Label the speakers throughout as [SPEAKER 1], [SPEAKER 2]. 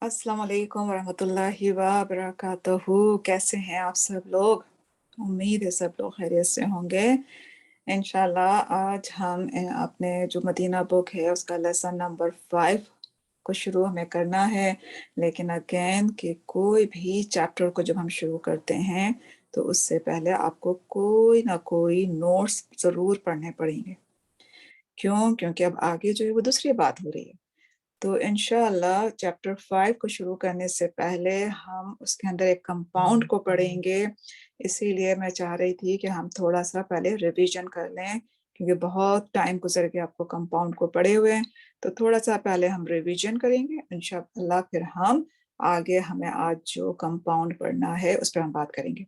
[SPEAKER 1] अस्सलाम वालेकुम वरहमतुल्लाहि व बरकातहू। कैसे हैं आप सब लोग? उम्मीद है सब लोग खैरियत से होंगे। इंशाल्लाह आज हम अपने जो मदीना बुक है उसका लेसन नंबर 5 को शुरू हमें करना है। लेकिन अगेन कि कोई भी चैप्टर को जब हम शुरू करते हैं तो उससे पहले आपको कोई ना कोई नोट्स ज़रूर पढ़ने पड़ेंगे। क्यों? क्योंकि अब आगे जो है वो दूसरी बात हो रही है। तो इंशाअल्लाह चैप्टर 5 को शुरू करने से पहले हम उसके अंदर एक कंपाउंड को पढ़ेंगे। इसीलिए मैं चाह रही थी कि हम थोड़ा-सा पहले रिवीजन कर लें, क्योंकि बहुत टाइम गुज़र गया आपको कंपाउंड को पढ़े हुए। तो थोड़ा-सा पहले हम रिवीजन करेंगे, इंशाअल्लाह फिर हम आगे हमें आज जो कंपाउंड पढ़ना है उस पे हम बात करेंगे।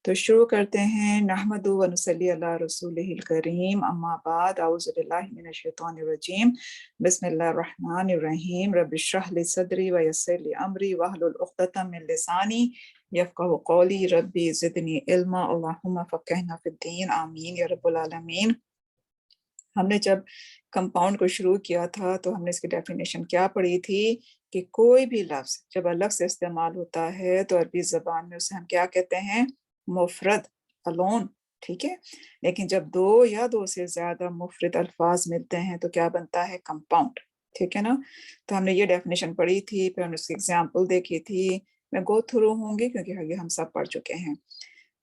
[SPEAKER 1] तो शुरू करते हैं। नहमदु व नुसल्ली अला रसूलिहिल करीम, अम्मा बाद, औज़ु बिल्लाहि मिनश शैतानिर रजीम, बिस्मिल्लाहिर रहमानिर रहीम, रब्बि इश्रह ली सदरी व यस्सिर ली अमरी वहलुल उक़दतम मिन लिसानी यफ़क़हू क़ौली, रब्बी ज़िदनी इल्मा, अल्लाहुम्मा फ़क़्हिना फ़िद्दीन, आमीन या रब्बल आलमीन। हमने जब कंपाउंड को शुरू किया था तो हमने इसकी डेफिनेशन क्या पढ़ी थी कि कोई भी लफ्ज़ जब अलग से इस्तेमाल होता है तो अरबी ज़बान में उसे हम क्या कहते हैं? मुफ़रद, अलोन, ठीक है? लेकिन जब 2 या 2 से ज़्यादा मुफ़रद अल्फ़ाज़ मिलते हैं तो क्या बनता है? कंपाउंड, ठीक है ना? तो हमने ये डेफिनेशन पढ़ी थी, फिर हमने उसकी एग्ज़ाम्पल देखी थी। मैं गो थ्रू होंगी क्योंकि ये हम सब पढ़ चुके हैं।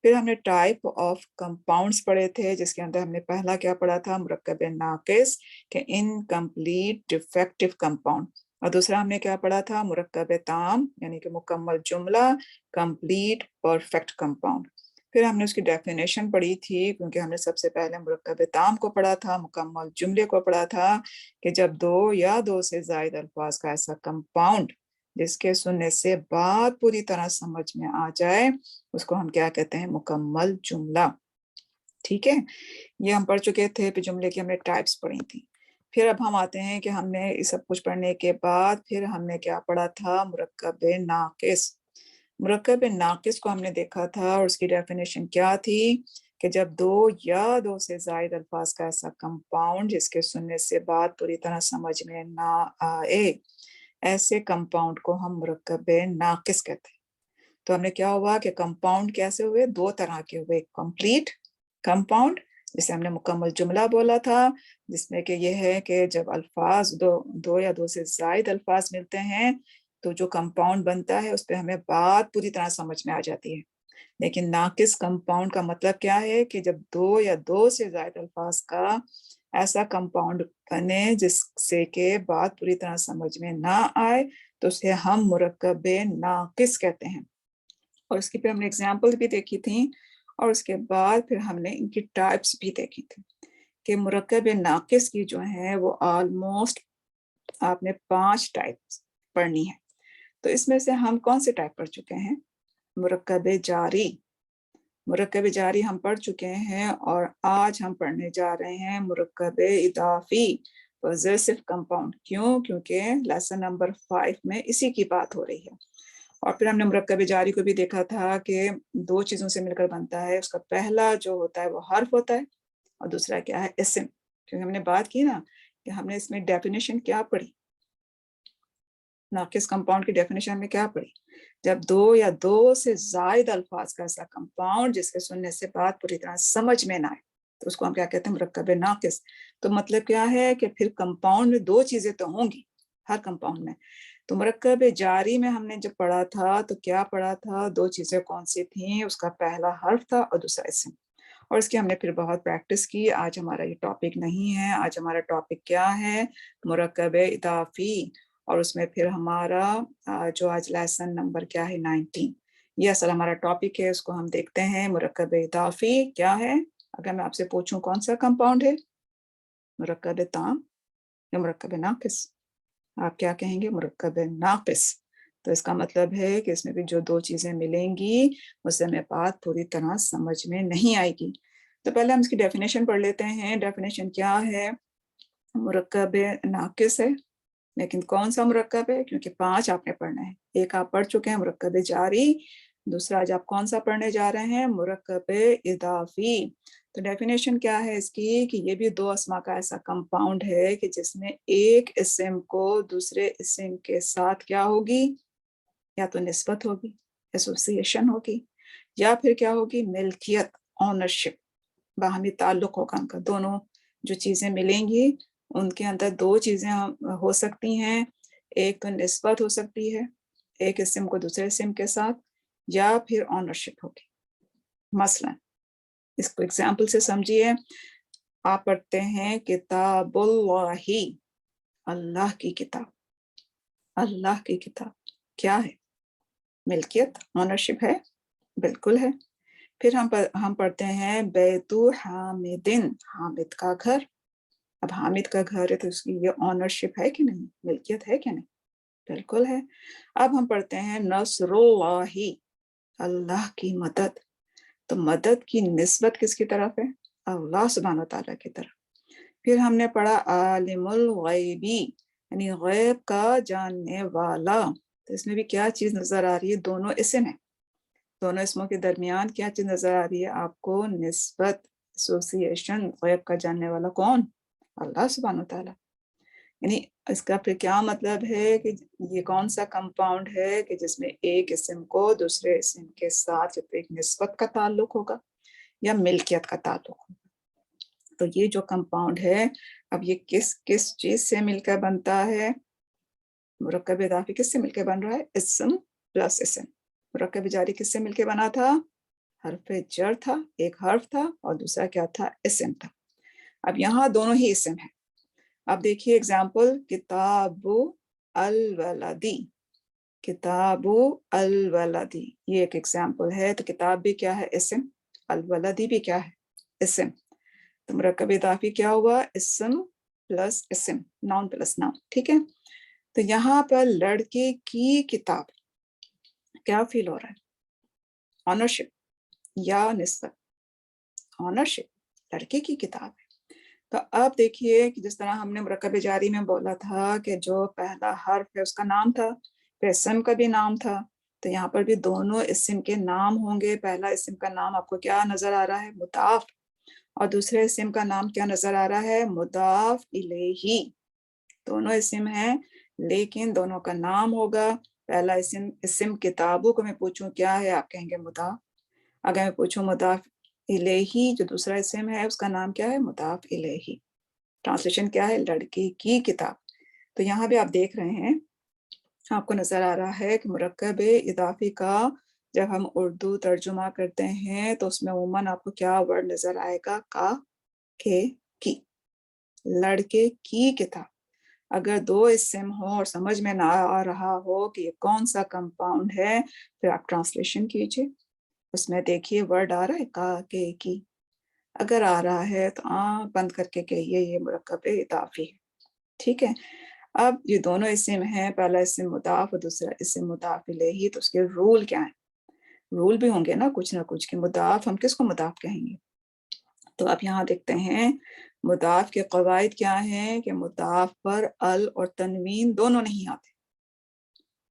[SPEAKER 1] फिर हमने टाइप ऑफ कंपाउंड्स पढ़े थे, जिसके अंदर हमने पहला क्या पढ़ा था? मुरक्कब नाक़िस के इनकम्प्लीट डिफेक्टिव कंपाउंड, और दूसरा हमने क्या पढ़ा था? मुरक्कब ताम यानी कि मुकम्मल जुमला, कंप्लीट परफेक्ट कंपाउंड। फिर हमने उसकी डेफिनेशन पढ़ी थी, क्योंकि हमने सबसे पहले मुरक्कब ताम को पढ़ा था, मुकम्मल जुमले को पढ़ा था कि जब 2 या 2 से ज़ायद अल्फाज का ऐसा कंपाउंड जिसके सुनने से बात पूरी तरह समझ में आ जाए, उसको हम क्या कहते हैं? मुकम्मल जुमला, ठीक है? ये हम पढ़ चुके थे, फिर जुमले की हमने टाइप्स पढ़ी थी। फिर अब हम आते हैं कि हमने ये सब कुछ पढ़ने के बाद फिर हमने क्या पढ़ा था? मुरक्कब नाक़िस। मुरक्कब नाक़िस को हमने देखा था और उसकी डेफिनेशन क्या थी कि जब 2 या 2 से ज़ायद अल्फाज का ऐसा कंपाउंड जिसके सुनने से बात पूरी तरह समझ में ना आए, ऐसे कंपाउंड को हम मुरक्कब नाक़िस कहते हैं। तो हमने क्या हुआ कि कंपाउंड कैसे हुए? 2 तरह के हुए, कंप्लीट कंपाउंड जिसे हमने मुकम्मल जुमला बोला था, जिसमें कि ये है कि जब अल्फाज 2 या 2 से ज़ायद अल्फाज मिलते हैं, तो जो कंपाउंड बनता है उस पे हमें बात पूरी तरह समझ में आ जाती है। लेकिन नाक़िस कंपाउंड का मतलब क्या है कि जब 2 या 2 से ज़ायद अल्फाज का ऐसा कंपाउंड बने जिससे कि बात पूरी तरह समझ में ना आए, तो उसे हम मुरक्कब नाक़िस कहते हैं। और उसकी फिर हमने एग्ज़ाम्पल भी देखी थी और उसके बाद फिर हमने इनकी टाइप्स भी देखी थी कि मुरक्कब नाक़िस की जो है वो ऑलमोस्ट आपने 5 टाइप्स पढ़नी है। तो इसमें से हम कौन-से टाइप पढ़ चुके हैं? मुरक्कब जारी। मुरक्कब जारी हम पढ़ चुके हैं और आज हम पढ़ने जा रहे हैं मुरक्कब इज़ाफ़ी, पॉसेसिव कंपाउंड। क्यों? क्योंकि लेसन नंबर 5 में इसी की बात हो रही है। और फिर हमने मुरक्कब जारी को भी देखा था कि 2 चीज़ों से मिलकर बनता है। उसका पहला जो होता है वो हर्फ होता है और दूसरा क्या है? इस्म। क्योंकि हमने बात की ना कि हमने इसमें डेफिनिशन क्या पढ़ी? नाक़िस कंपाउंड की डेफिनिशन हमने क्या पढ़ी? जब 2 या 2 से ज़ायद अल्फाज का ऐसा कंपाउंड जिसके सुनने से बात पूरी तरह समझ में ना आए, तो उसको हम क्या कहते हैं? मुरक्कब नाक़िस। तो मतलब क्या है कि फिर कंपाउंड में 2 चीज़ें तो होंगी, हर कंपाउंड में। तो मुरक्कब जारी में हमने जब पढ़ा था तो क्या पढ़ा था? 2 चीज़ें कौन-सी थीं? उसका पहला हर्फ था और दूसरा इस्म। और इसकी हमने फिर बहुत प्रैक्टिस की। आज हमारा ये टॉपिक नहीं है, आज हमारा टॉपिक क्या है? मुरक्कब इज़ाफ़ी। और उसमें फिर हमारा जो आज लेसन नंबर क्या है? 19। ये असल हमारा टॉपिक है, उसको हम देखते हैं। मुरक्कब इज़ाफ़ी क्या है? अगर मैं आपसे पूछूँ कौन-सा कंपाउंड है? मुरक्कब ताम या मुरक्कब नाक़िस? आप क्या कहेंगे? मुरक्कब नाक़िस। तो इसका मतलब है कि इसमें भी जो 2 चीज़ें मिलेंगी, उससे हमें बात पूरी तरह समझ में नहीं आएगी। तो पहले हम इसकी डेफिनिशन पढ़ लेते हैं। डेफिनिशन क्या है? मुरक्कब नाक़िस है, लेकिन कौन-सा मुरक्कब है? क्योंकि 5 आपने पढ़ना है। एक आप पढ़ चुके हैं मुरक्कब जारी, दूसरा आज आप कौन-सा पढ़ने जा रहे हैं? मुरक्कब इज़ाफ़ी। तो डेफिनिशन क्या है इसकी कि ये भी 2 अस्मा का ऐसा कंपाउंड है कि जिसमें एक इस्म को दूसरे इस्म के साथ क्या होगी? या तो निस्बत होगी, एसोसिएशन होगी, या फिर क्या होगी, मिल्कियत, ऑनरशिप, बाहमी ताल्लुक होगा उनका। दोनों जो चीजें मिलेंगी उनके अंदर दो चीजें हो सकती हैं, एक तो निस्बत हो सकती है एक इस्म को दूसरे इस्म के साथ, या फिर ऑनरशिप होगी। मसलन इसको एग्जाम्पल से समझिए। आप पढ़ते हैं किताबुल्लाही, अल्लाह की किताब। अल्लाह की किताब क्या है? मिल्कियत, ऑनरशिप है, बिल्कुल है। फिर हम पढ़ते हैं बैतु हामिदिन, हामिद का घर। अब हामिद का घर है तो उसकी ये ऑनरशिप है कि नहीं, मिल्कियत है कि नहीं, बिल्कुल है। अब हम पढ़ते हैं नस्रुल्लाही, अल्लाह की मदद। तो मदद की निस्बत किसकी तरफ है? अल्लाह सुब्हान व तआला की तरफ। फिर हमने पढ़ा आलिमुल गैबी, यानी गैब का जानने वाला। तो इसमें भी क्या चीज नजर आ रही है? दोनों इस्म है। दोनों इसमों के दरमियान क्या चीज नजर आ रही है आपको? निस्बत, एसोसिएशन। गैब का जानने वाला कौन? अल्लाह सुब्हान व तआला। यानी इसका फिर क्या मतलब है कि ये कौन सा कंपाउंड है कि जिसमें एक इस्म को दूसरे इस्म के साथ एक निस्बत का ताल्लुक होगा या मिल्कियत का ताल्लुक होगा। तो ये जो कंपाउंड है, अब ये किस किस चीज से मिलकर बनता है? मुरक्कब इजाफी किससे मिलकर बन रहा है? इस्म प्लस इस्म। मुरक्कब जारी किससे मिलकर बना था? हर्फ जर था, एक हर्फ था, और दूसरा क्या था? इस्म था। अब यहाँ दोनों ही इस्म है। अब देखिए एग्जाम्पल, किताबु अल वलदी, किताबु अल वलदी, ये एक एग्जाम्पल है। तो किताब भी क्या है? इस्म। अल वलदी भी क्या है? इस्म। तो मुरक्कब इजाफी क्या हुआ? इस्म प्लस इस्म, नाउन प्लस नाउन। ठीक है। तो यहाँ पर लड़के की किताब, क्या फील हो रहा है? ऑनरशिप या निस्बत? ऑनरशिप, लड़के की किताब है। तो अब देखिए कि जिस तरह हमने मुरक्कब जारी में बोला था कि जो पहला हर्फ है उसका नाम था, फिर इस्म का भी नाम था, तो यहाँ पर भी दोनों इस्म के नाम होंगे। पहला इस्म का नाम आपको क्या नजर आ रहा है? मुदाफ। और दूसरे इस्म का नाम क्या नजर आ रहा है? मुदाफ इलेही। दोनों इस्म हैं लेकिन दोनों का नाम होगा। पहला इस्म किताबों को मैं पूछूं क्या है, आप कहेंगे मुदाफ। अगर मैं पूछूं मुदाफ इलेही, जो दूसरा इस्म है उसका नाम क्या है? मुदाफ इलेही। ट्रांसलेशन क्या है? लड़की की किताब। तो यहाँ भी आप देख रहे हैं, आपको नजर आ रहा है कि मुरक्कब इजाफी का जब हम उर्दू तर्जुमा करते हैं तो उसमें उमूमन आपको क्या वर्ड नजर आएगा? का, के, की। लड़के की किताब। अगर दो इस्म हो और समझ में ना आ रहा हो कि ये कौन सा कंपाउंड है, फिर आप ट्रांसलेशन कीजिए। उसमें देखिए वर्ड आ रहा है का, के, की। अगर आ रहा है तो बंद करके कहिए ये मुरक्कब इजाफी है। ठीक है। अब ये दोनों इस्म हैं, पहला इस्म मुदाफ और दूसरा इस्म मुदाफ इलैही। तो उसके रूल क्या है? रूल भी होंगे ना कुछ कि मुदाफ हम किसको मुदाफ कहेंगे। तो अब यहाँ देखते हैं मुदाफ के कवायद क्या हैं कि मुदाफ पर अल और तनवीन दोनों नहीं आते।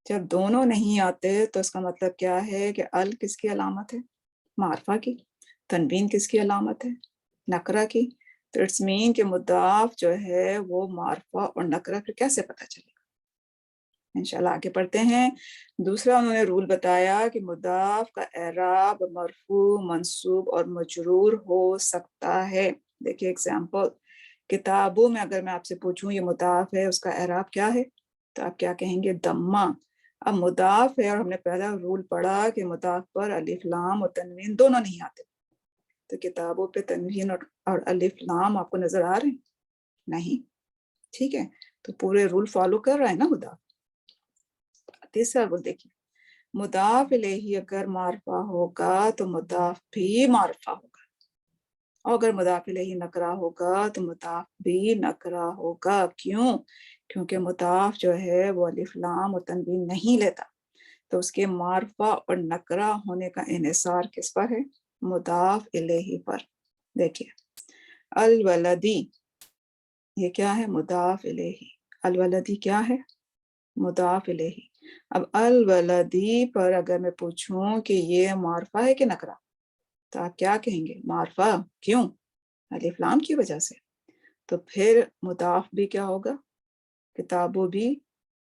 [SPEAKER 1] जब दोनों नहीं आते तो इसका मतलब क्या है कि अल किसकी अलामत है? मारफा की। तनवीन किसकी अलामत है? नकरा की। तो इट्स मीन कि मुदाफ जो है वो मारफा और नकरा फिर कैसे पता चलेगा? इंशाल्लाह आगे पढ़ते हैं। दूसरा उन्होंने रूल बताया कि मुदाफ का एराब मरफू, मंसूब और मजरूर हो सकता है। देखिए एग्जाम्पल, किताबों में अगर मैं आपसे पूछूं ये मुदाफ है, उसका एराब क्या है? तो आप क्या कहेंगे? दम्मा। अब मुदाफ है और हमने पहला रूल पढ़ा कि मुदाफ पर अलिफ लाम और तनवीन दोनों नहीं आते। तो किताबों पे तनवीन और अलिफ लाम आपको नजर आ रहे हैं? नहीं। ठीक है। तो पूरे रूल फॉलो कर रहा है ना मुदाफ। तीसरा रूल देखिए, मुदाफ इलेही अगर मारफा होगा तो मुदाफ भी मारफा होगा, और अगर मुदाफ इलेही नकरा होगा तो मुदाफ भी नकरा होगा। क्यों? क्योंकि मुदाफ जो है वो अलिफ लाम और तनवीन नहीं लेता। तो उसके मारफा और नकरा होने का इन्हिसार किस पर है? मुदाफ इलेही पर। देखिए अल वलदी, ये क्या है? मुदाफ इलेही। अल वलदी क्या है? मुदाफ इलेही। अब अल वलदी पर अगर मैं पूछूं कि ये मारफा है कि नकरा, तो आप क्या कहेंगे? मारफा। क्यों? अलिफ लाम की वजह से। तो फिर मुदाफ भी क्या होगा? किताबों भी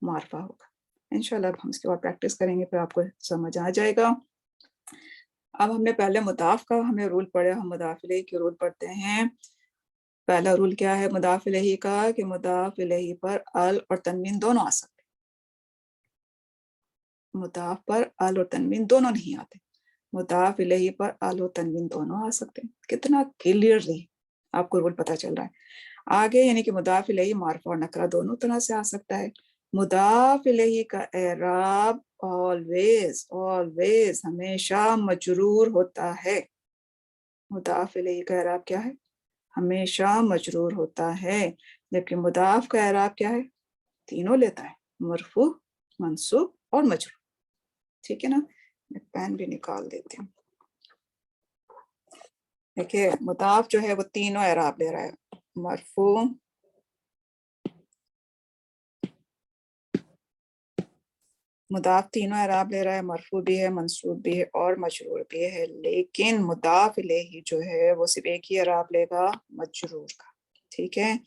[SPEAKER 1] मारफा होगा। इंशाल्लाह अब हम इसके बाद प्रैक्टिस करेंगे, फिर आपको समझ आ जाएगा। अब हमने पहले मुदाफ का हमें रूल पढ़ा, हम मुदाफ इलैही के रूल पढ़ते हैं। पहला रूल क्या है मुदाफ इलैही का, कि मुदाफ इलैही पर अल और तनवीन दोनों आ सकते हैं। मुदाफ पर अल और तनवीन दोनों नहीं आते, मुदाफ इलैही पर अल और तनवीन दोनों आ सकते हैं। कितना क्लियरली आपको रूल पता चल रहा है। आगे यानी कि मुदाफ इलैही मार्फा और नकरा दोनों तरह से आ सकता है। मुदाफ इलैही का एराब ऑलवेज ऑलवेज हमेशा मजरूर होता है। मुदाफ इलैही का एराब क्या है? हमेशा मजरूर होता है। जबकि मुदाफ का एराब क्या है? तीनों लेता है, मरफू, मंसूब और मजरूर। ठीक है ना, मैं पेन भी निकाल देती हूँ। देखिए मुदाफ जो है वो तीनों एराब ले रहा है, मरफू, मुदाफ तीनों एराब ले रहा है, मरफू भी है, मंसूब भी है और मजरूर भी है। लेकिन मुदाफ इलैही जो है वो सिर्फ एक ही एराब लेगा, मजरूर का। ठीक है।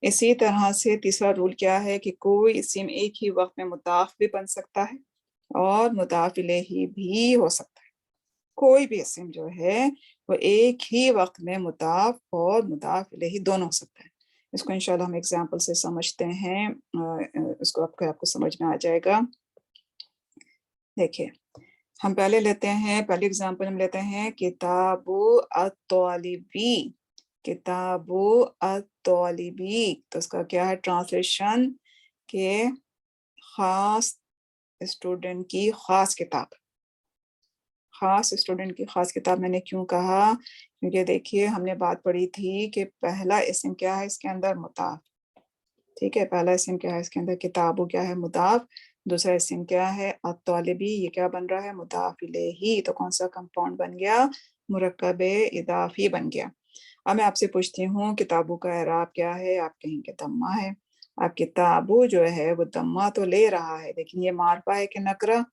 [SPEAKER 1] इसी तरह से तीसरा रूल क्या है कि कोई इस्म एक ही वक्त में मुदाफ भी बन सकता है और मुदाफ इलैही भी हो सकता है। कोई भी इस्म जो है वो एक ही वक्त में मुदाफ और मुदाफ इलैही दोनों हो सकता है। इसको इंशाल्लाह हम एग्जाम्पल से समझते हैं, इसको आपको समझ में आ जाएगा। देखिए हम पहले लेते हैं, पहले एग्जाम्पल हम लेते हैं किताबु अत-तालिबी। किताबु अत-तालिबी, तो उसका क्या है ट्रांसलेशन, के खास स्टूडेंट की खास किताब। खास स्टूडेंट की खास किताब मैंने क्यों कहा, क्योंकि देखिए हमने बात पढ़ी थी कि पहला इस्म क्या है इसके अंदर, मुदाफ। ठीक है, पहला इस्म क्या है इसके अंदर, किताबु क्या है, मुदाफ। दूसरा इस्म क्या है, अत-तालिबी, ये क्या बन रहा है, मुदाफ इलैही। तो कौन सा कंपाउंड बन गया, मुरक्कब इदाफी बन गया। अब मैं आपसे पूछती हूँ किताबों का एराब क्या है, आप कहेंगे दम्मा है। अब किताबु जो है वो दम्मा तो ले रहा है, लेकिन ये मारफा है कि नकरा,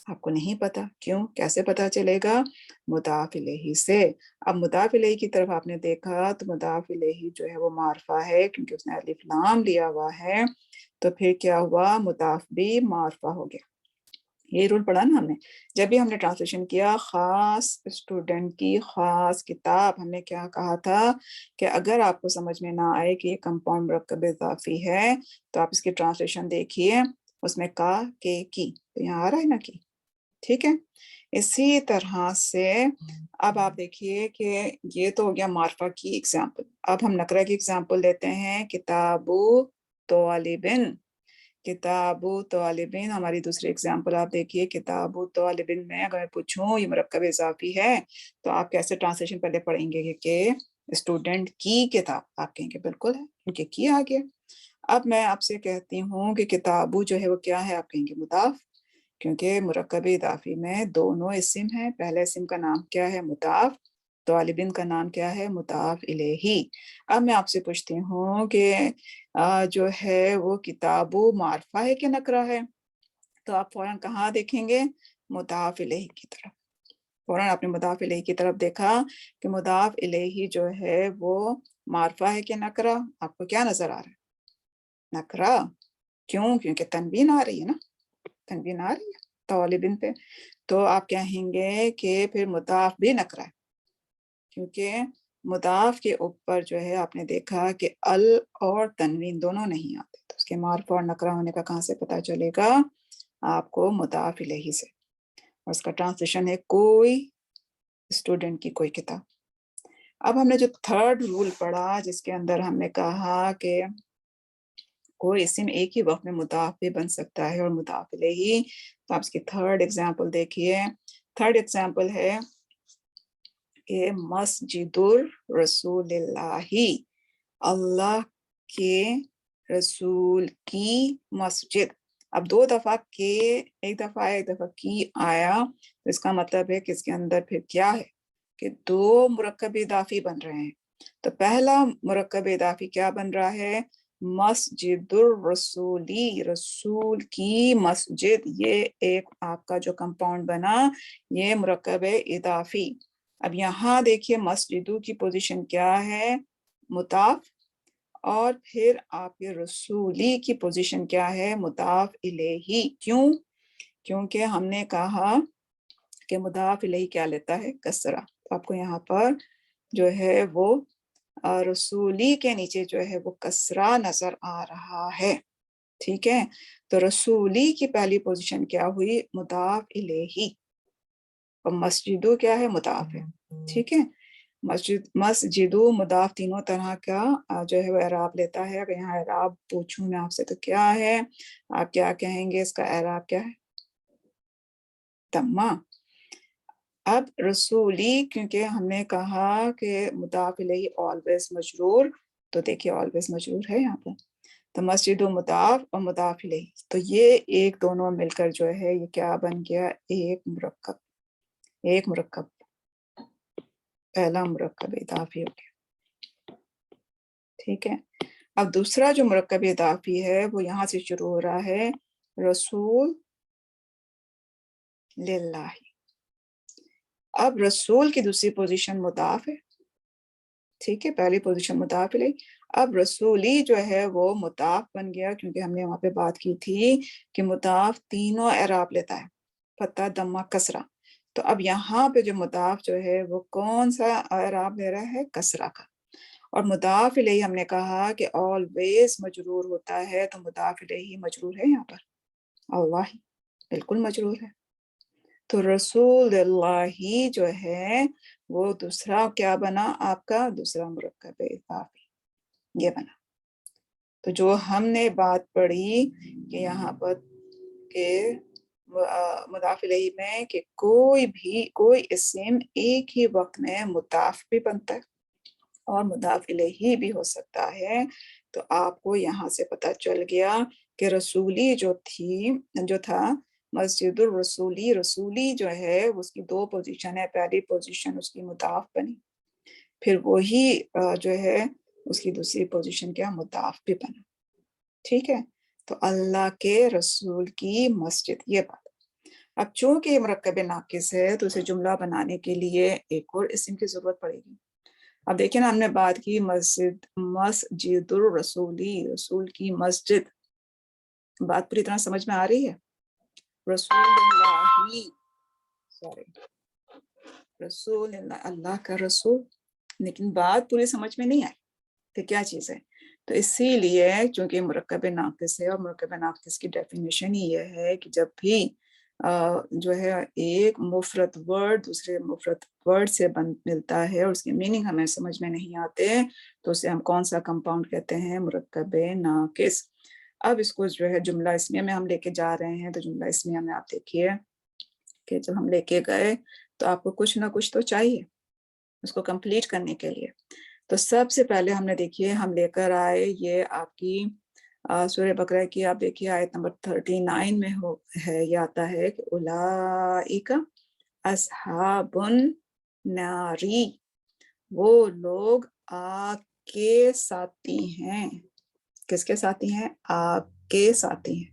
[SPEAKER 1] आपको नहीं पता। क्यों, कैसे पता चलेगा, मुदाफ इलैही से। अब मुदाफ इलैही की तरफ आपने देखा तो मुदाफ इलैही जो है वो मारफा है, क्योंकि उसने अलिफ लाम लिया हुआ है। तो फिर क्या हुआ, मुदाफ भी मारफा हो गया। ये रूल पढ़ा ना हमने, जब भी हमने ट्रांसलेशन किया खास स्टूडेंट की खास किताब, हमने क्या कहा था कि अगर आपको समझ में ना आए कि ये कंपाउंड मुरक्कब इजाफी है तो आप इसकी ट्रांसलेशन देखिए, उसमें का, के, की, तो यहाँ आ रहा है ना की। ठीक है, इसी तरह से अब आप देखिए कि ये तो हो गया मार्फा की एग्जाम्पल। अब हम नकरा की एग्जाम्पल लेते हैं, किताबु तालिबिन। किताबु तालिबिन हमारी दूसरी एग्जाम्पल आप देखिए, किताबु तालिबिन में अगर मैं पूछूं ये मुरक्कब इजाफी है तो आप कैसे ट्रांसलेशन पहले पढ़ेंगे कि स्टूडेंट की किताब, आप कहेंगे बिल्कुल है क्योंकि की आ गया। अब मैं आपसे कहती हूँ कि किताबु जो है वो क्या है, आप कहेंगे मुदाफ, क्योंकि मुरक्कब इदाफी में दोनों इस्म हैं। पहले इस्म का नाम क्या है, मुदाफ, तालिबिन का नाम क्या है, मुदाफ इलैही। अब मैं आपसे पूछती हूँ कि जो है वो किताबु मारफा है कि नकरा है, तो आप फौरन कहाँ देखेंगे, मुदाफ इलैही की तरफ। फौरन आपने मुदाफ इलैही की तरफ देखा कि मुदाफ इलैही जो है वो मारफा है कि नकरा, आपको क्या नजर आ रहा है, नकरा। क्यों, क्योंकि तनवीन आ रही है ना, तनवीन आ रही है तालिबिन पे, तो आप कहेंगे कि फिर मुदाफ भी नकरा है, क्योंकि मुदाफ के ऊपर जो है आपने देखा कि अल और तनवीन दोनों नहीं आते, तो उसके मार्फा और नकरा होने का कहाँ से पता चलेगा आपको, मुदाफ इलैही से। और उसका ट्रांसलेशन है कोई स्टूडेंट की कोई किताब। अब हमने जो थर्ड रूल पढ़ा जिसके अंदर हमने कहा कि कोई इस्म एक ही वक्त में मुदाफ भी बन सकता है और मुदाफ इलैही, तो आप इसकी थर्ड एग्जाम्पल देखिए। थर्ड एग्जाम्पल है कि मस्जिदुर रसूलिल्लाही, अल्लाह के रसूल की मस्जिद। अब दो दफा के, एक दफा एक दफा की आया, तो इसका मतलब है कि इसके अंदर फिर क्या है कि दो मुरक्कब इदाफी बन रहे हैं। तो पहला मुरक्कब इदाफी क्या बन रहा है, मस्जिदुर रसूली, रसूल की मस्जिद, ये एक आपका जो कंपाउंड बना ये मुरक्कब इदाफी। अब यहाँ देखिए मस्जिदू की पोजीशन क्या है, मुताफ, اور پھر آپ کے رسولی کی پوزیشن کیا ہے؟ مضاف الیہ. کیوں؟ کیونکہ ہم نے کہا کہ مضاف الیہ کیا لیتا ہے؟ کسرہ. تو آپ کو یہاں پر جو ہے وہ رسولی کے نیچے جو ہے وہ کسرہ نظر آ رہا ہے. ٹھیک ہے، تو رسولی کی پہلی پوزیشن کیا ہوئی؟ مضاف الیہ. اور مسجدو کیا ہے؟ مضاف ہے. ٹھیک ہے، مسجدو مضاف تینوں طرح کا جو ہے وہ اعراب لیتا ہے. اگر یہاں اعراب پوچھوں میں آپ سے تو کیا ہے؟ آپ کیا کہیں گے؟ اس کا اعراب کیا ہے؟ تمّا. اب رسولی کیونکہ ہم نے کہا کہ مضاف الیہ آلویز مجرور، تو دیکھیے آلویز مجرور ہے یہاں پر. تو مسجد و مضاف اور مضاف الیہ، تو یہ ایک دونوں مل کر جو ہے یہ کیا بن گیا؟ ایک مرکب. ایک مرکب، پہلا مرکب اضافی ہو گیا. ٹھیک ہے، اب دوسرا جو مرکب اضافی ہے وہ یہاں سے شروع ہو رہا ہے رسول للہ. اب رسول کی دوسری پوزیشن مضاف ہے. ٹھیک ہے، پہلی پوزیشن مضاف الیہ. اب رسولی جو ہے وہ مضاف بن گیا کیونکہ ہم نے وہاں پہ بات کی تھی کہ مضاف تینوں اعراب لیتا ہے، فتح، ضمہ، کسرہ. تو اب یہاں پہ جو مضاف جو ہے وہ کون سا اعراب لے رہا ہے؟ کسرہ کا. اور مضاف الیہ ہم نے کہا کہ آلویز مجرور ہوتا ہے، تو مضاف الیہ مجرور ہے یہاں پر. اللہ بالکل مجرور ہے. تو رسول اللہ جو ہے وہ دوسرا کیا بنا؟ آپ کا دوسرا مرکب اضافی یہ بنا. تو جو ہم نے بات پڑھی کہ یہاں پر کہ مضاف الیہ میں کہ کوئی اسم ایک ہی وقت میں مضاف بھی بنتا ہے اور مضاف الیہ بھی ہو سکتا ہے. تو آپ کو یہاں سے پتہ چل گیا کہ رسولی جو تھا مسجد الرسولی، رسولی جو ہے اس کی دو پوزیشن ہے. پہلی پوزیشن اس کی مضاف بنی، پھر وہی جو ہے اس کی دوسری پوزیشن کیا؟ مضاف بھی بنا. ٹھیک ہے، تو اللہ کے رسول کی مسجد، یہ بات. اب چونکہ یہ مرکب ناقص ہے تو اسے جملہ بنانے کے لیے ایک اور اسم کی ضرورت پڑے گی. اب دیکھیں نا، ہم نے بات کی مسجد الرسولی، رسول کی مسجد. بات پوری طرح سمجھ میں آ رہی ہے؟ رسول اللہ، اللہ کا رسول. لیکن بات پوری سمجھ میں نہیں آئی کہ کیا چیز ہے. تو اسی لیے چونکہ مرکب ناقص ہے، اور مرکب ناقص کی ڈیفینیشن ہی یہ ہے کہ جب بھی جو ہے ایک مفرد ورڈ دوسرے مفرد ورڈ سے ملتا ہے اور اس کی میننگ ہمیں سمجھ میں نہیں آتے، تو اسے ہم کون سا کمپاؤنڈ کہتے ہیں؟ مرکب ناقص. اب اس کو جو ہے جملہ اسمیہ میں ہم لے کے جا رہے ہیں. تو جملہ اسمیہ میں آپ دیکھیے کہ جب ہم لے کے گئے تو آپ کو کچھ نہ کچھ تو چاہیے اس کو کمپلیٹ کرنے کے لیے. تو سب سے پہلے ہم نے دیکھیے ہم لے کر آئے یہ آپ کی سورہ بقرہ کی، آپ دیکھیے آیت نمبر 39 میں ہے، یہ آتا ہے کہ اولئک اصحاب الناری، وہ لوگ آگ کے ساتھی ہیں. کس کے ساتھی ہیں؟ آگ کے ساتھی ہیں.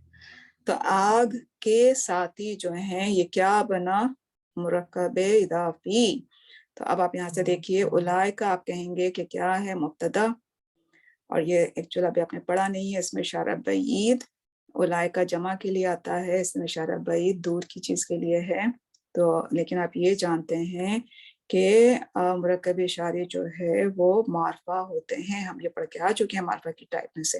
[SPEAKER 1] تو آگ کے ساتھی جو ہیں یہ کیا بنا؟ مرکب اضافی. تو اب آپ یہاں سے دیکھیے اولئک آپ کہیں گے کہ کیا ہے؟ مبتدا. اور یہ ایکچولی ابھی آپ نے پڑھا نہیں ہے، اس میں اشارہ بعید اولئک جمع کے لیے آتا ہے، اس میں اشارہ بعید دور کی چیز کے لیے ہے. تو لیکن آپ یہ جانتے ہیں کہ مرکب اشارے جو ہے وہ معرفہ ہوتے ہیں. ہم یہ پڑھ کے آ چکے ہیں معرفہ کی ٹائپ میں سے.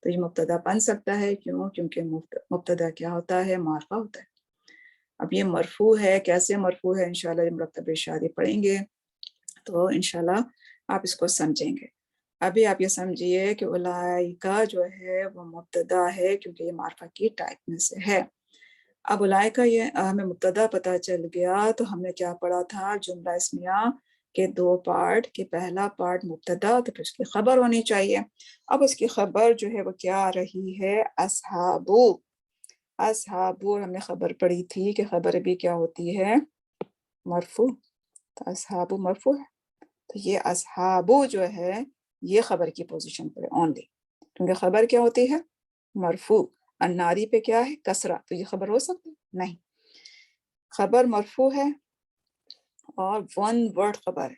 [SPEAKER 1] تو یہ مبتدا بن سکتا ہے. کیوں؟ کیونکہ مبتدا کیا ہوتا ہے؟ معرفہ ہوتا ہے. اب یہ مرفوع ہے، کیسے مرفوع ہے؟ انشاءاللہ یہ مرکب اشارے پڑھیں گے تو انشاءاللہ آپ اس کو سمجھیں گے. ابھی آپ یہ سمجھیے کہ اولئک جو ہے وہ مبتدا ہے کیونکہ یہ معرفہ کی ٹائپ میں سے ہے. اب اولئک یہ ہمیں مبتدا پتہ چل گیا تو ہم نے کیا پڑھا تھا؟ جملہ اسمیہ کے دو پارٹ، کہ پہلا پارٹ مبتدا تو پھر اس کی خبر ہونی چاہیے. اب اس کی خبر جو ہے وہ کیا آ رہی ہے؟ اصحابو. اصحابو ہم نے خبر پڑھی تھی کہ خبر بھی کیا ہوتی ہے؟ مرفوع. تو اصحابو مرفوع ہے. تو یہ اصحابو جو ہے یہ خبر کی پوزیشن پر اونلی، کیونکہ خبر کیا ہوتی ہے؟ مرفوع. الناری پہ کیا ہے؟ کسرہ. تو یہ خبر ہو سکتی؟ نہیں. خبر مرفوع ہے اور ون ورڈ خبر ہے.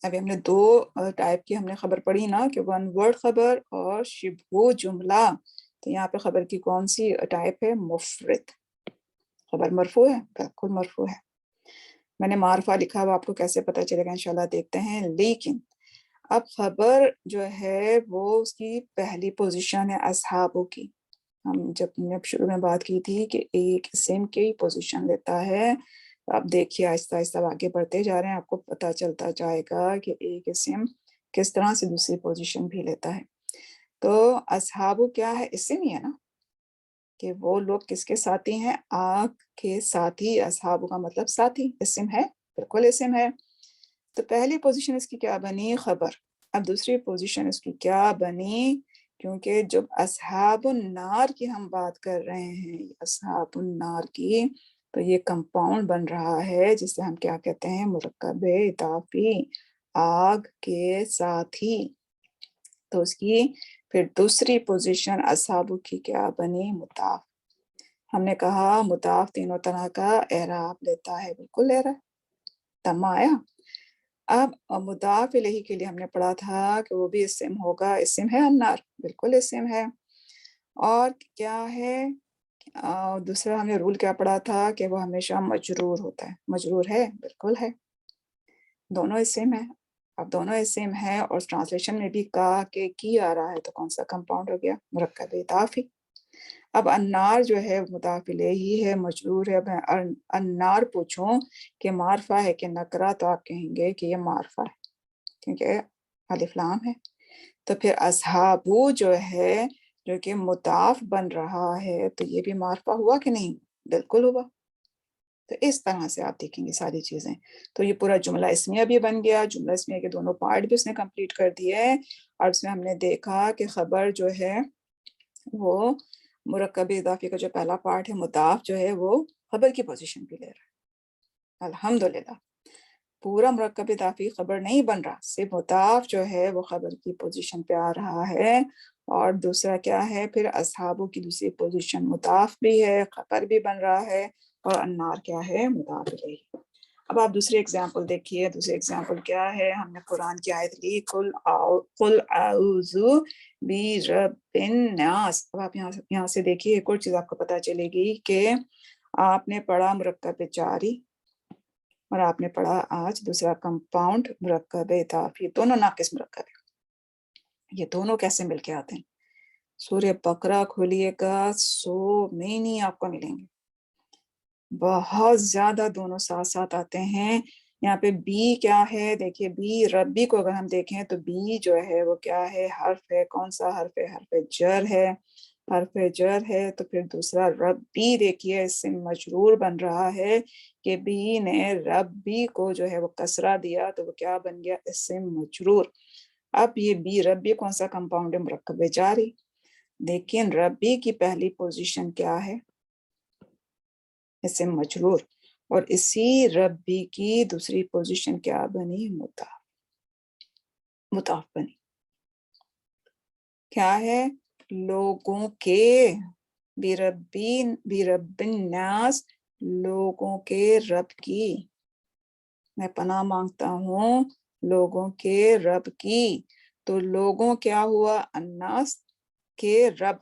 [SPEAKER 1] अभी हमने दो टाइप की हमने खबर पढ़ी ना कि वन वर्ड खबर और शिबहु जुमला। तो यहाँ पे खबर की कौन सी टाइप है? मुफरद। खबर मरफू है, बिल्कुल मरफू है। मैंने मारफा लिखा हुआ, आपको कैसे पता चलेगा इंशाल्लाह देखते हैं। लेकिन अब खबर जो है वो उसकी पहली पोजीशन है असहाबों की। हम जब हमने शुरू में बात की थी कि एक इस्म की पोजीशन लेता है, आप देखिए आहिस्ता आहिस्ता आगे बढ़ते जा रहे हैं, आपको पता चलता जाएगा कि एक इस्म किस तरह से दूसरी पोजीशन भी लेता है। तो असहाबु क्या है? इस्म ही है ना, कि वो लोग किसके साथी हैं? आग के साथी। असहाबु का मतलब साथी, इस्म है, बिल्कुल इस्म है। तो पहली पोजीशन इसकी क्या बनी? खबर। अब दूसरी पोजीशन इसकी क्या बनी? क्योंकि जब असहाबुन नार की हम बात कर रहे हैं, असहाबुन नार की, तो ये कंपाउंड बन रहा है जिसे हम क्या कहते हैं? मुरक्कब इताफी, आग के साथी। तो उसकी फिर दूसरी पोजीशन असहाबु की क्या बनी? मुताफ। हमने कहा मुताफ तीनों तरह का एराब लेता है, बिल्कुल ले रहा है। तमा आया। अब मुदाफ इलैहि के लिए हमने पढ़ा था कि वो भी इस्म होगा। इस्म है अन्नार, बिल्कुल इस्म है। और क्या है? दूसरा हमने रूल क्या पढ़ा था कि वो हमेशा मजरूर होता है। मजरूर है, बिल्कुल है। दोनों इस्म है। अब दोनों इस्म है और ट्रांसलेशन में भी कहा कि की आ रहा है, तो कौन सा कंपाउंड हो गया? मुरक्कब इताफी। अब अन्नार जो है मुदाफ इलैहि है, मजरूर है। मैं अन्नार पूछूं कि मारफा है कि नकरा, तो आप कहेंगे कि ये मारफा है, क्योंकि अलिफ लाम है। तो फिर असहाबु जो है, जो कि मुदाफ बन रहा है, तो ये भी मारफा हुआ कि नहीं? बिल्कुल हुआ। तो इस तरह से आप देखेंगे सारी चीजें। तो ये पूरा जुमला इसमिया भी बन गया, जुमला इसमिया के दोनों पार्ट भी उसने कंप्लीट कर दिए। और उसमें हमने देखा कि खबर जो है वो मुरक्कब इजाफी का जो पहला पार्ट है, मुदाफ जो है वो खबर की पोजीशन भी ले रहा है। अल्हम्दुलिल्लाह। पूरा मुरक्कब इजाफी खबर नहीं बन रहा, सिर्फ मुदाफ जो है वो खबर की पोजीशन पे आ रहा है। और दूसरा क्या है? फिर असहाबों की दूसरी पोजीशन मुदाफ भी है, खबर भी बन रहा है। और अन्नार क्या है? मुदाफ इलैहि। अब आप दूसरी एग्जाम्पल देखिए। दूसरी एग्जाम्पल क्या है? हमने कुरान की आयत ली, कुल आऊज़ु बिरब्बिन नास। अब आप यहाँ से देखिए, एक और चीज आपको पता चलेगी कि आपने पढ़ा मुरक्कब जारी और आपने पढ़ा आज दूसरा कंपाउंड मुरक्कब इताफी, दोनों नाकिस मुरक्कब है। ये दोनों कैसे मिलके आते हैं? सूर्य बकरा खोलिएगा, सो मेनी आपको मिलेंगे, बहुत ज्यादा दोनों साथ साथ आते हैं। यहाँ पे बी क्या है? देखिए बी, रब्बी को अगर हम देखें तो बी जो है वो क्या है? हर्फ है। कौन सा हर्फ है? हर्फ जर है। हर्फ जर है तो फिर दूसरा रब्बी, देखिए इससे मजरूर बन रहा है कि बी ने रब्बी को जो है वो कसरा दिया, तो वो क्या बन गया? इससे मजरूर। अब ये बी रब्बी कौन सा कंपाउंड है? मुरक्कब जारी। लेकिन रब्बी की पहली पोजीशन क्या है? इससे मजरूर। और इसी रब्बी की दूसरी पोजीशन क्या बनी? मुताफ। मुताफ बनी। क्या है? लोगों के, बिरब्बिन नास, लोगों के रब की। मैं पनाह मांगता हूँ लोगों के रब की। तो लोगों क्या हुआ? अन्नास के रब।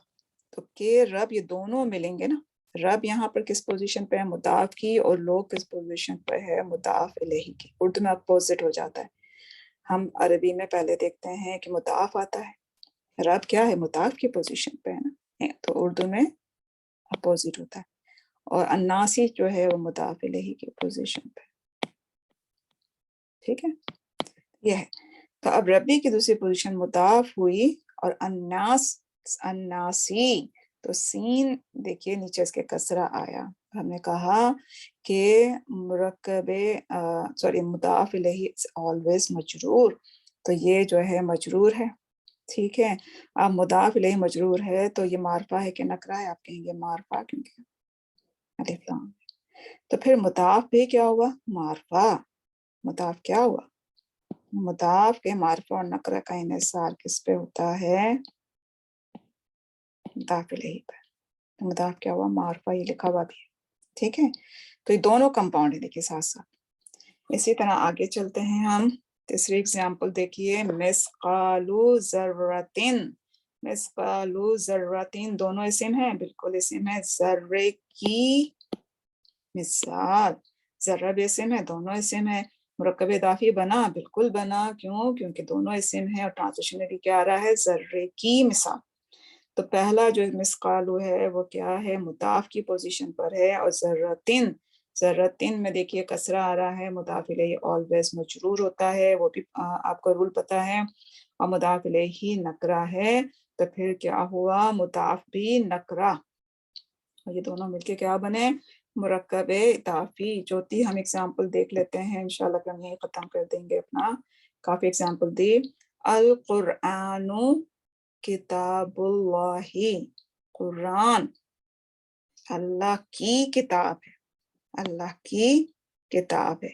[SPEAKER 1] तो के रब ये दोनों मिलेंगे ना। रब यहाँ पर किस पोजीशन पे है? मुदाफ की। और लोग किस पोजीशन पर है? मुदाफ इलैहि की। उर्दू में अपोजिट हो जाता है। हम अरबी में पहले देखते हैं कि मुदाफ आता है, रब क्या है? मुदाफ की पोजीशन पे है ना, तो उर्दू में अपोजिट होता है। और अन्नासी जो है वो मुदाफ इलैहि की पोजीशन पे। ठीक है, ये है। तो अब रबी की दूसरी पोजीशन मुदाफ हुई और अन्नास, अन्नासी। तो सीन देखिए नीचे इसके कसरा आया। हमने कहा कि मुरक्कबे सॉरी मुदाफ इलैहि इज ऑलवेज मजरूर, तो ये जो है मजरूर है। ठीक है, अब मुदाफ इलैहि मजरूर है तो ये मारफा है कि नकरा है? आप कहेंगे मारफा, क्योंकि अलिफ लाम। तो फिर मुदाफ भी क्या हुआ? मारफा। मुदाफ क्या हुआ? मुदाफ के मारफा और नकरा का इन्हिसार किस पे होता है? मुदाफ इलैहि पर। तो मुदाफ क्या हुआ? मारफा, ये लिखा हुआ भी है। ठीक है, तो ये दोनों कंपाउंड है देखिए साथ साथ। इसी तरह आगे चलते हैं हम। तीसरी एग्जाम्पल देखिए, मिसकालु ज़र्रतिन, मिसकालु ज़र्रतिन दोनों इस्म हैं, बिल्कुल इस्म है। ज़र्रे की मिसाल, ज़र्रा भी इस्म है, दोनों इस्म है। मुरक्कब इदाफी बना, बिल्कुल बना, क्यों? क्योंकि दोनों इस्म है और ट्रांसलेशन में भी क्या आ रहा है, ज़र्रे की मिसाल। तो पहला जो मिसकालु है वो क्या है, मुदाफ की पोजीशन पर है, और ज़र्रतिन, ज़र्रतिन में देखिए कसरा आ रहा है, मुदाफ इलैहि ऑलवेज मजरूर होता है, वो भी आपको रूल पता है, और मुदाफ इलैहि नकरा है, तो फिर क्या हुआ, मुदाफ भी नकरा, और ये दोनों मिलके क्या बने, मुरक्कब इदाफी। ज्योति हम एग्जाम्पल देख लेते हैं, इंशाल्लाह हम यही खत्म कर देंगे अपना, काफी एग्जाम्पल दी। अल कुरानु किताबुल्लाही, कुरान अल्लाह की किताब है, अल्लाह की किताब है।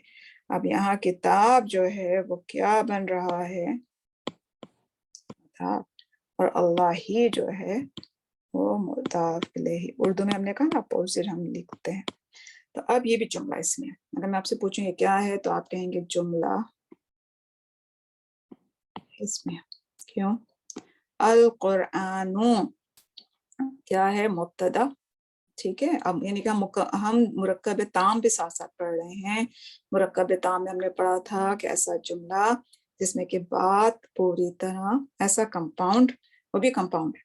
[SPEAKER 1] अब यहाँ किताब जो है वो क्या बन रहा है, किताब, और अल्लाह ही जो है वो मुदाफ इलैहि। उर्दू में हमने कहा अपोजिट हम लिखते हैं। तो अब ये भी जुमला इसमें है, अगर मैं आपसे पूछूं ये क्या है तो आप कहेंगे जुमला इसमें। क्यों? अल कुरानु क्या है, मुब्तदा, ठीक है। अब यानी कि हम मुरक्कब ताम भी साथ साथ पढ़ रहे हैं। मुरक्कब ताम में हमने पढ़ा था कि ऐसा जुमला जिसमें कि बात पूरी तरह, ऐसा कंपाउंड, वो भी कंपाउंड है,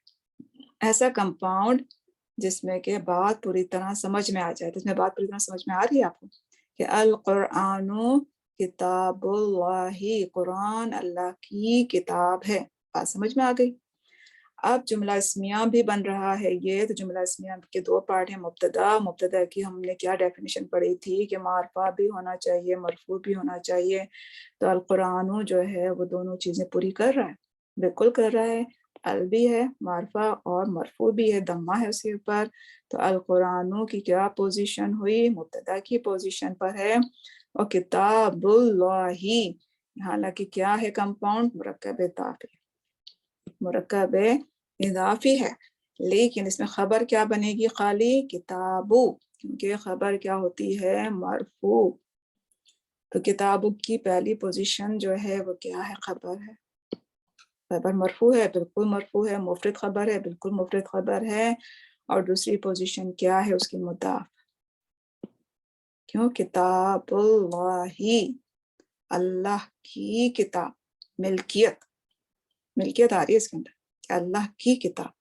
[SPEAKER 1] ऐसा कंपाउंड जिसमें कि बात पूरी तरह समझ में आ जाए। तो इसमें बात पूरी तरह समझ में आ रही है आपको कि अल कुरानु किताबुल्लाही, कुरान अल्लाह की किताब है, बात समझ में आ गई। अब जुमला इस्मिया भी बन रहा है ये, तो जुमला इस्मिया के दो पार्ट हैं, मुब्तदा, मुब्तदा की हमने क्या डेफिनेशन पढ़ी थी कि मारफा भी होना चाहिए, मरफू भी होना चाहिए। तो अल कुरानु जो है वो दोनों चीजें पूरी कर रहा है, बिल्कुल कर रहा है। अल भी है मारफा और मरफू भी है, दम्मा है उसके ऊपर। तो अल कुरानु की क्या पोजीशन हुई, मुब्तदा की पोजीशन पर है। और किताबुल्लाही, हालांकि क्या है, कंपाउंड मुरक्कब इदाफी, मुरक्कब इदाफी है, लेकिन इसमें खबर क्या बनेगी, खाली किताबु, क्योंकि खबर क्या होती है, मरफू। तो किताबु की पहली पोजीशन जो है वो क्या है, खबर है, खबर मरफू है, बिल्कुल मरफू है। मुफरद खबर है, बिल्कुल मुफरद खबर है। और दूसरी पोजीशन क्या है उसकी, मुदाफ, क्यों, किताबुल्लाही, अल्लाह की किताब, मिल्कियत, मिल्कियत आ रही है इसके अंदर, अल्लाह की किताब,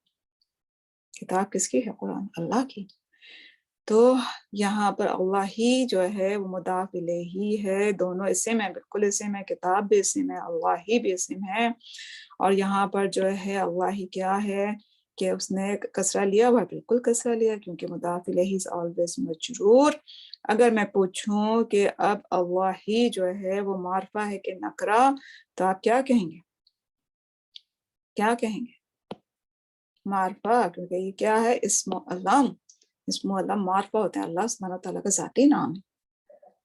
[SPEAKER 1] किताब किसकी है, कुरान, अल्लाह की। तो यहाँ पर अल्लाह ही जो है वो मुदाफ इलैही है, दोनों इस्म है, बिल्कुल इस्म है, किताब भी इस्म है, अल्लाह ही भी इस्म है। और यहाँ पर जो है अल्लाह ही क्या है कि उसने कसरा लिया हुआ, बिल्कुल कसरा लिया, क्योंकि मुदाफ इलैही इज ऑलवेज मजरूर। अगर मैं पूछूं कि अब अल्लाह ही जो है वो मारफा है कि नकरा, तो आप क्या कहेंगे, क्या कहेंगे, मारफा, क्योंकि ये क्या है, इस्म अलम, इस्म अलम मारफा होता है, अल्लाह सुब्हानहू तआला का जाती नाम है।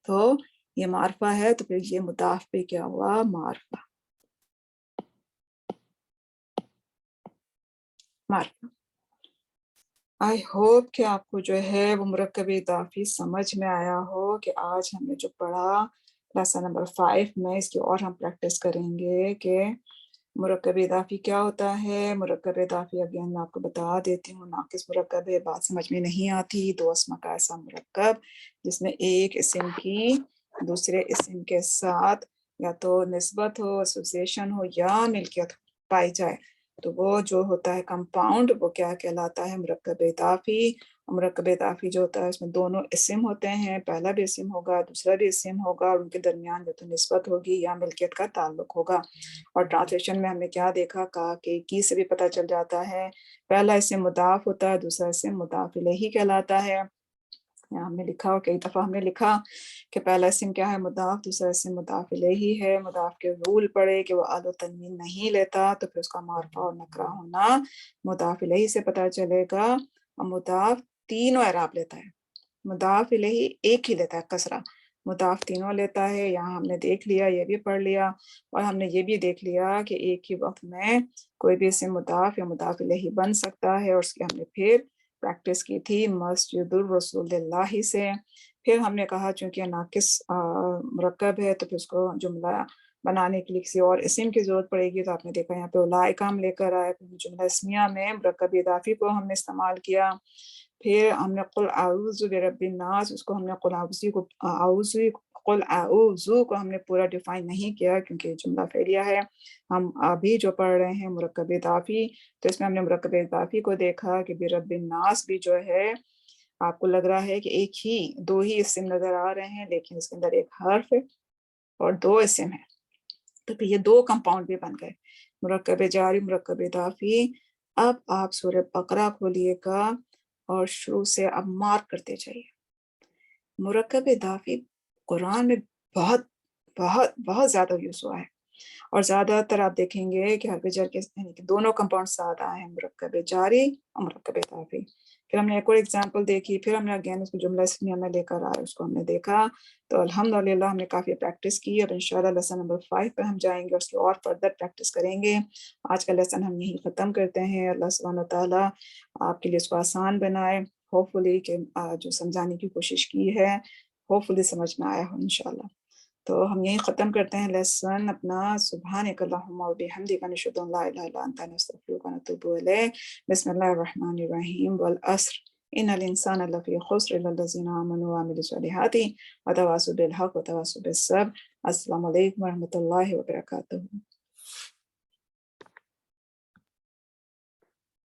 [SPEAKER 1] तो ये मारफा है, तो फिर ये मुदाफ पे क्या हुआ, मारफा, मारफा। आई होप कि आपको जो है वो मुरक्कब इदाफी समझ में आया हो, कि आज हमने जो पढ़ा लेसन नंबर 5 में, इसकी और हम प्रैक्टिस करेंगे कि मुरक्कब इदाफी क्या होता है। मुरक्कब इदाफी अगेन मैं आपको बता देती हूँ, नाकिस मुरक्कब है, बात समझ में नहीं आती, दो अस्मा का ऐसा मुरक्कब जिसमें एक इस्म की दूसरे इस्म के साथ या तो निस्बत हो, एसोसिएशन हो, या मिल्कियत पाई जाए, तो वो जो होता है कंपाउंड, वो क्या कहलाता है, मुरक्कब इदाफी। मुरक्कब इदाफी जो होता है उसमें दोनों इस्म होते हैं, पहला भी इस्म होगा, दूसरा भी इस्म होगा, और उनके दरमियान जो तो निस्बत होगी या मिल्कियत का ताल्लुक होगा। और ट्रांसलेशन में हमने क्या देखा, कहा कि की से भी पता चल जाता है, पहला इस्म मुदाफ होता है, दूसरा इस्म मुदाफ इलैही कहलाता है। यहाँ हमने लिखा, और कई दफा हमने लिखा कि पहला इस्म क्या है, मुदाफ, दूसरा इस्म मुदाफ इलैही है। मुदाफ के रूल पड़े कि वो आदो तनवीन नहीं लेता, तो फिर उसका मारफा और नकरा होना मुदाफ इलैही से पता चलेगा। और मुदाफ तीनों एराब लेता है, मुदाफ इलैही एक ही लेता है, कसरा, मुदाफ तीनों लेता है। यहाँ हमने देख लिया, ये भी पढ़ लिया, और हमने ये भी देख लिया कि एक ही वक्त में कोई भी इस्म मुदाफ या मुदाफ इलैही बन सकता है, और उसकी हमने फिर प्रैक्टिस की थी मस्जिदुर रसूलुल्लाह से। फिर हमने कहा चूंकि नाकिस मुरक्कब है, तो फिर उसको जुमला बनाने के लिए किसी और इसम की ज़रूरत पड़ेगी, तो आपने देखा यहाँ पे उलाइका हम लेकर आए, जुमला इस्मिया में मुरक्कब इज़ाफ़ी को हमने इस्तेमाल किया, फिर हमने कुल आऊज़ु बिरब्बिन नास, उसको हमने कुल आऊज़ु को हमने पूरा डिफ़ाइन नहीं किया क्योंकि जुमला फ़ेलिया है। हम अभी जो पढ़ रहे हैं मुरक्कब इज़ाफ़ी, तो इसमें हमने मुरक्कब इज़ाफ़ी को देखा कि बिरब्बिन नास भी जो है, आपको लग रहा है कि एक ही 2 ही इस्म नज़र आ रहे हैं, लेकिन इसके अंदर 1 हर्फ़ है और 2 इस्म हैं। तो फिर ये 2 कंपाउंड भी बन गए, मुरक्कब जारी, मुरक्कब इज़ाफ़ी। अब आप सूरह बकरा खोलिएगा और शुरू से अब मार्क करते जाइए। मुरक्कब इज़ाफ़ी कुरान में बहुत, बहुत, बहुत ज़्यादा यूज़ हुआ है और ज़्यादातर आप देखेंगे कि हरफ जार के यानी कि दोनों कंपाउंड साथ आए हैं, मुरक्कब जारी और मुरक्कब इज़ाफ़ी। फिर हमने एक और एग्ज़ाम्पल देखी, फिर हमने अगेन उसको जुमला इस्मिया में लेकर आए, उसको हमने देखा, तो अल्हम्दुलिल्लाह हमने काफ़ी प्रैक्टिस की। अब इंशाअल्लाह लेसन नंबर 5 पे हम जाएँगे, उसकी और फर्दर प्रैक्टिस करेंगे। आज का लेसन हम यहीं ख़त्म करते हैं। अल्लाह सुब्हानहू व तआला आपके लिए इसको आसान बनाए, होपफुली कि जो समझाने की कोशिश की है, होपफुली समझ में आया हो इंशाअल्लाह। तो हम यहीं ख़त्म करते हैं लेसन अपना। सुब्हानक अल्लाहुम्मा व बिहम्दिका नशहदु अन ला इलाहा इल्ला अंता नस्तगफिरुका व नतूबु इलैक। बिस्मिल्लाहिर रहमानिर रहीम। वल अस्र इन्नल इंसाना लफ़ी खुस्र इल्ला लज़ीना आमनु व अमिलुस सॉलिहाति व तवासौ बिल हक़ व तवासौ बिस सब्र। अस्सलामु अलैकुम व रहमतुल्लाहि व बरकातुहू।